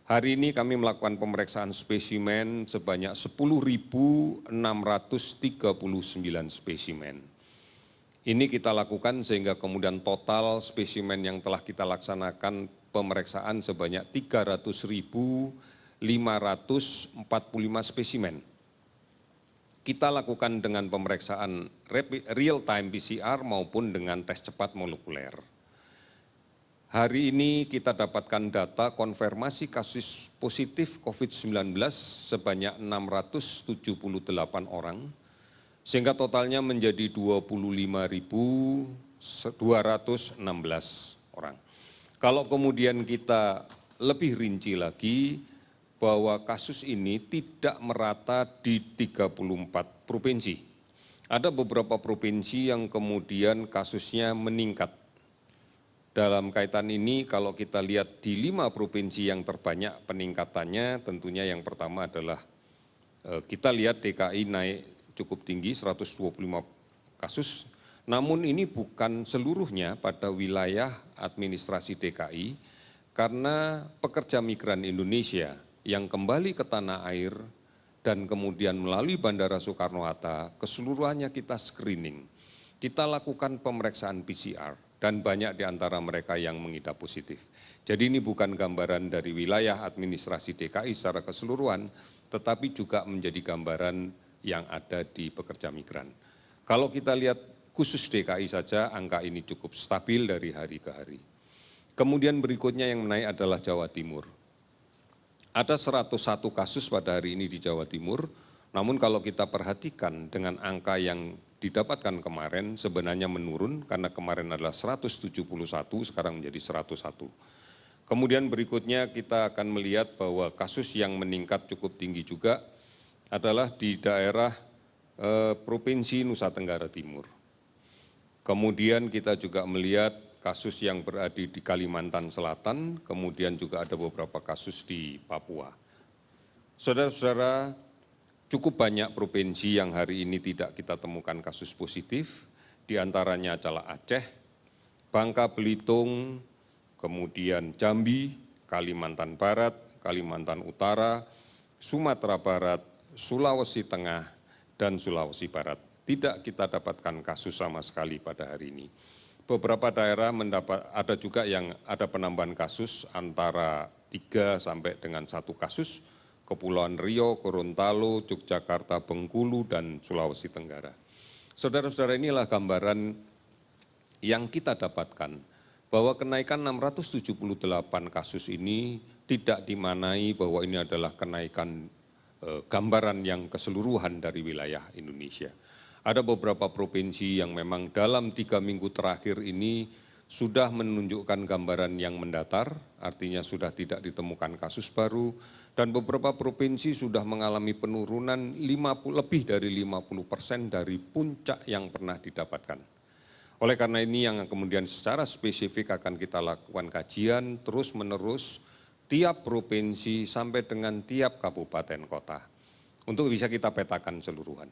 Hari ini kami melakukan pemeriksaan spesimen sebanyak 10.639 spesimen. Ini kita lakukan sehingga kemudian total spesimen yang telah kita laksanakan pemeriksaan sebanyak 300.545 spesimen. Kita lakukan dengan pemeriksaan real-time PCR maupun dengan tes cepat molekuler. Hari ini kita dapatkan data konfirmasi kasus positif COVID-19 sebanyak 678 orang, sehingga totalnya menjadi 25.216 orang. Kalau kemudian kita lebih rinci lagi, bahwa kasus ini tidak merata di 34 provinsi. Ada beberapa provinsi yang kemudian kasusnya meningkat. Dalam kaitan ini, kalau kita lihat di 5 provinsi yang terbanyak peningkatannya, tentunya yang pertama adalah kita lihat DKI naik cukup tinggi, 125 kasus. Namun ini bukan seluruhnya pada wilayah administrasi DKI, karena pekerja migran Indonesia yang kembali ke tanah air dan kemudian melalui Bandara Soekarno-Hatta, keseluruhannya kita screening. Kita lakukan pemeriksaan PCR. Dan banyak di antara mereka yang mengidap positif. Jadi ini bukan gambaran dari wilayah administrasi DKI secara keseluruhan, tetapi juga menjadi gambaran yang ada di pekerja migran. Kalau kita lihat khusus DKI saja, angka ini cukup stabil dari hari ke hari. Kemudian berikutnya yang menaik adalah Jawa Timur. Ada 101 kasus pada hari ini di Jawa Timur, namun kalau kita perhatikan dengan angka yang didapatkan kemarin sebenarnya menurun karena kemarin adalah 171, sekarang menjadi 101. Kemudian berikutnya kita akan melihat bahwa kasus yang meningkat cukup tinggi juga adalah di daerah Provinsi Nusa Tenggara Timur. Kemudian kita juga melihat kasus yang berada di Kalimantan Selatan, kemudian juga ada beberapa kasus di Papua. Saudara-saudara, cukup banyak provinsi yang hari ini tidak kita temukan kasus positif, di antaranya adalah Aceh, Bangka Belitung, kemudian Jambi, Kalimantan Barat, Kalimantan Utara, Sumatera Barat, Sulawesi Tengah, dan Sulawesi Barat. Tidak kita dapatkan kasus sama sekali pada hari ini. Beberapa daerah ada juga yang ada penambahan kasus antara 3 sampai dengan 1 kasus, Kepulauan Riau, Gorontalo, Yogyakarta, Bengkulu, dan Sulawesi Tenggara. Saudara-saudara, inilah gambaran yang kita dapatkan bahwa kenaikan 678 kasus ini tidak dimaknai bahwa ini adalah kenaikan gambaran yang keseluruhan dari wilayah Indonesia. Ada beberapa provinsi yang memang dalam 3 minggu terakhir ini sudah menunjukkan gambaran yang mendatar, artinya sudah tidak ditemukan kasus baru, dan beberapa provinsi sudah mengalami penurunan lebih dari 50% dari puncak yang pernah didapatkan. Oleh karena ini yang kemudian secara spesifik akan kita lakukan kajian terus-menerus tiap provinsi sampai dengan tiap kabupaten kota untuk bisa kita petakan seluruhan.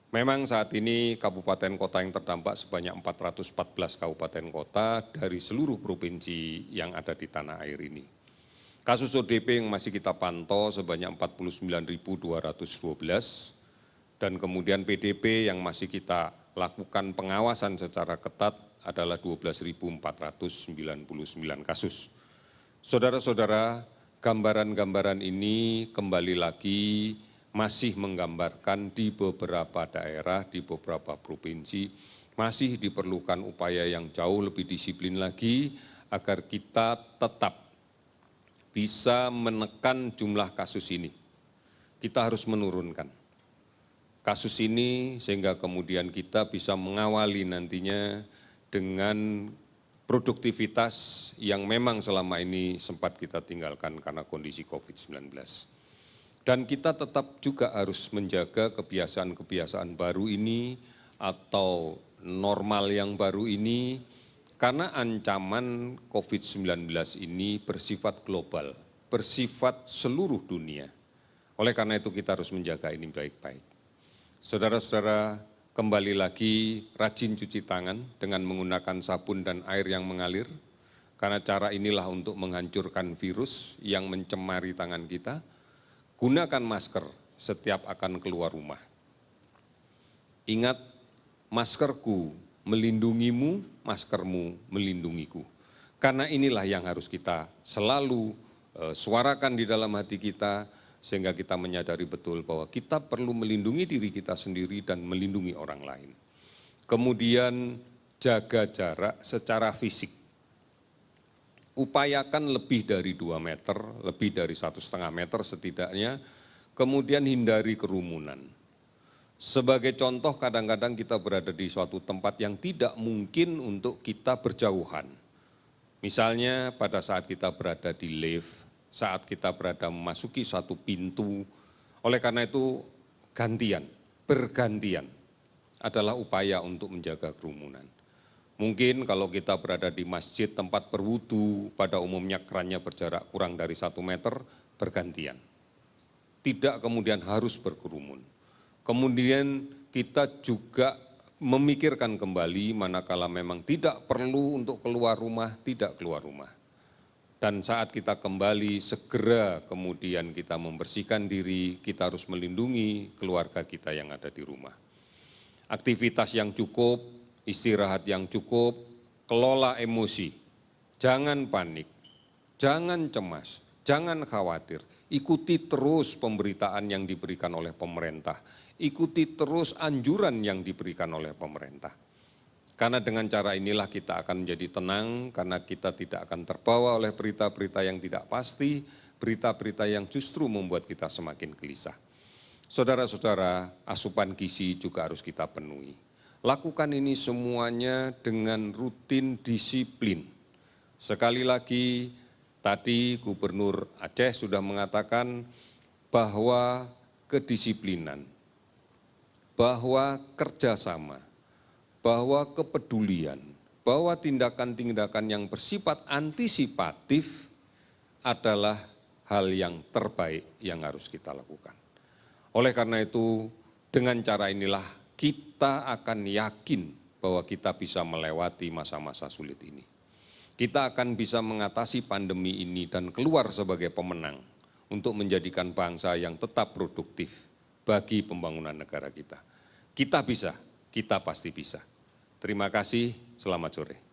Memang saat ini kabupaten kota yang terdampak sebanyak 414 kabupaten kota dari seluruh provinsi yang ada di tanah air ini. Kasus ODP yang masih kita pantau sebanyak 49.212 dan kemudian PDP yang masih kita lakukan pengawasan secara ketat adalah 12.499 kasus. Saudara-saudara, gambaran-gambaran ini kembali lagi masih menggambarkan di beberapa daerah, di beberapa provinsi, masih diperlukan upaya yang jauh lebih disiplin lagi agar kita tetap bisa menekan jumlah kasus ini. Kita harus menurunkan kasus ini sehingga kemudian kita bisa mengawali nantinya dengan produktivitas yang memang selama ini sempat kita tinggalkan karena kondisi COVID-19. Dan kita tetap juga harus menjaga kebiasaan-kebiasaan baru ini atau normal yang baru ini, karena ancaman COVID-19 ini bersifat global, bersifat seluruh dunia. Oleh karena itu kita harus menjaga ini baik-baik. Saudara-saudara, kembali lagi rajin cuci tangan dengan menggunakan sabun dan air yang mengalir. karena cara inilah untuk menghancurkan virus yang mencemari tangan kita. Gunakan masker setiap akan keluar rumah. Ingat, maskerku melindungimu, maskermu melindungiku. Karena inilah yang harus kita selalu suarakan di dalam hati kita, sehingga kita menyadari betul bahwa kita perlu melindungi diri kita sendiri dan melindungi orang lain. Kemudian jaga jarak secara fisik. Upayakan lebih dari 2 meter, lebih dari 1,5 meter setidaknya, kemudian hindari kerumunan. Sebagai contoh, kadang-kadang kita berada di suatu tempat yang tidak mungkin untuk kita berjauhan. Misalnya pada saat kita berada di lift, saat kita berada memasuki suatu pintu. Oleh karena itu, bergantian adalah upaya untuk menjaga kerumunan. Mungkin kalau kita berada di masjid tempat berwudu, pada umumnya kerannya berjarak kurang dari 1 meter, bergantian. Tidak kemudian harus berkerumun. Kemudian kita juga memikirkan kembali manakala memang tidak perlu untuk keluar rumah, tidak keluar rumah. Dan saat kita kembali, segera kemudian kita membersihkan diri, kita harus melindungi keluarga kita yang ada di rumah. Aktivitas yang cukup, istirahat yang cukup, kelola emosi, jangan panik, jangan cemas, jangan khawatir. Ikuti terus pemberitaan yang diberikan oleh pemerintah, ikuti terus anjuran yang diberikan oleh pemerintah. Karena dengan cara inilah kita akan menjadi tenang, karena kita tidak akan terbawa oleh berita-berita yang tidak pasti, berita-berita yang justru membuat kita semakin gelisah. Saudara-saudara, asupan gizi juga harus kita penuhi. Lakukan ini semuanya dengan rutin disiplin. Sekali lagi, tadi Gubernur Aceh sudah mengatakan bahwa kedisiplinan, bahwa kerjasama, bahwa kepedulian, bahwa tindakan-tindakan yang bersifat antisipatif adalah hal yang terbaik yang harus kita lakukan. Oleh karena itu, dengan cara inilah kita akan yakin bahwa kita bisa melewati masa-masa sulit ini. Kita akan bisa mengatasi pandemi ini dan keluar sebagai pemenang untuk menjadikan bangsa yang tetap produktif bagi pembangunan negara kita. Kita bisa, kita pasti bisa. Terima kasih, selamat sore.